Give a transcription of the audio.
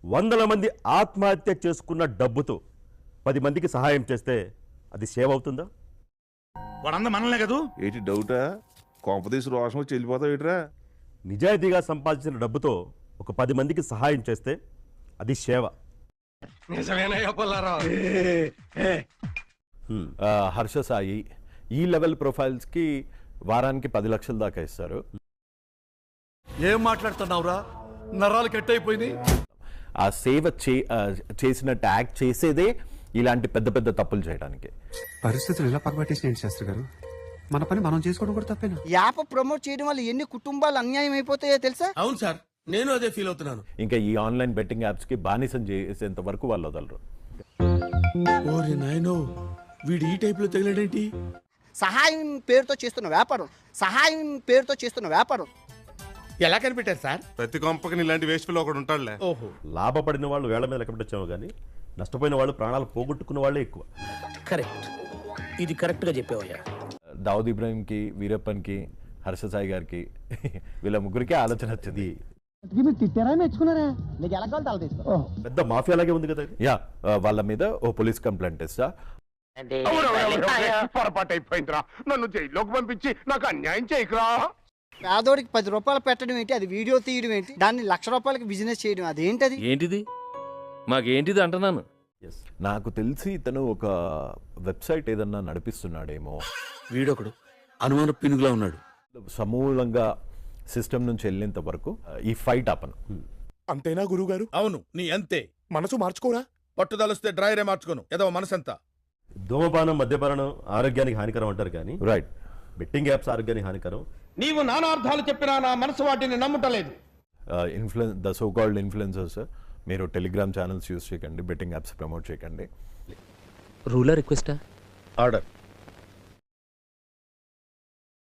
వందల మంది ఆత్మహత్య చేసుకున్న డబ్బుతో 10 మందికి సహాయం చేస్తే అది సేవ అవుతుందా? వాడంద మనలే కదూ. ఏంటి డౌటా? కొంపదీసి రోషం వచ్చి వెళ్ళిపోతావు ఏట్రా? నిజాయితీగా సంపాదించిన డబ్బుతో ఒక 10 మందికి సహాయం చేస్తే అది సేవ. హర్ష సాయి ఈ లెవెల్ ప్రొఫైల్స్కి వారానికి 10 లక్షల దాకా ఇస్తారు. ఏం మాట్లాడుతున్నావురా? నరాలు కట్ అయిపోయింది. ఆ సేవ చేసినట్టు యాక్ట్ చేసేదే ఇలాంటి పెద్ద పెద్ద తప్పులు చేయడానికి. పరిస్థితులు ఇలా పక్కబట్టేసి శాస్త్రి గారు, మన పని మనం చేసుకోవడం కూడా తప్పేనా? యాప్ ప్రమోట్ చేయడం వల్ల ఎన్ని కుటుంబాలు అన్యాయం అయిపోతాయో తెలుసా? అవును సార్, నేను అదే ఫీల్ అవుతున్నాను. ఇంకా ఈ ఆన్లైన్ బెట్టింగ్ యాప్స్కి బానిసం చేసేంత వరకు వాళ్ళు వదలరు. ఓరి నాయనో, వీడు ఈ టైప్ లో తగిలాడేంటి? సహాయం పేరుతో చేస్తున్న వ్యాపారం, సహాయం పేరుతో చేస్తున్న వ్యాపారం. ఎలా కనిపెట్టారు సార్? ప్రతి కొంపకి ఇలాంటి వేస్ట్ ఫీల్ ఒకడు ఉంటాడులే. ఓహో, లాభపడిన వాళ్ళు వేళ్ల మీద లెక్క పెట్టొచ్చాము కానీ నష్టపోయిన వాళ్ళు ప్రాణాలు పోగొట్టుకున్న వాళ్ళే ఎక్కువ. కరెక్ట్, ఇది కరెక్ట్ గా చెప్పావయ్యా. దావుద్ ఇబ్రాహింకి, వీరప్పన్కి, హర్ష సాయి గారికి వీళ్ళ ముగ్గురికి ఆలోచన వచ్చింది. పెద్ద మాఫియా లాగే ఉంది కదా. యా, వాళ్ళ మీద ఓ పోలీస్ కంప్లైంట్ ఇస్తా. పొరపాటు అయిపోయిందిరా, నన్ను జైల్లోకి పంపించి నాకు అన్యాయం చేయకురా. పేదోడికి 10 రూపాయలు పెట్టడం ఏంటి, అది వీడియో తీయడం ఏంటి, దాన్ని 1,00,000 రూపాయలకి బిజినెస్ చేయడం అదేంటది? ఏంటిది మాకేంటిది అంటున్నాను. నాకు తెలిసి ఇతను ఒక వెబ్సైట్ ఏదన్నా నడిపిస్తున్నాడేమో. వీడొకడు అనుమాన పినుగులా ఉన్నాడు. సమూలంగా సిస్టమ్ నుంచి వెళ్ళేంత వరకు ఈ ఫైట్ ఆపను. అంతేనా గురుగారు? అవును, నీ అంతే. మనసు మార్చుకోరా? పట్టుదలొస్తే డ్రైరే మార్చుకోను, ఏదో మనసంతా. ధూమపానం, మద్యపానం ఆరోగ్యానికి హానికరం అంటారు కానీ రైట్, బెట్టింగ్ యాప్స్ ఆరోగ్యానికి హానికరం. నీవు నానార్థాలు చెప్పినా నా మనసు వాటిని నమ్ముటలేదు. ద సో కాల్డ్ ఇన్ఫ్లుయెన్సర్స్, మీరు టెలిగ్రామ్ ఛానల్స్ యూస్ చేయకండి, బెట్టింగ్ యాప్స్ ప్రమోట్ చేయకండి. రూలర్ రిక్వెస్టా? ఆర్డర్.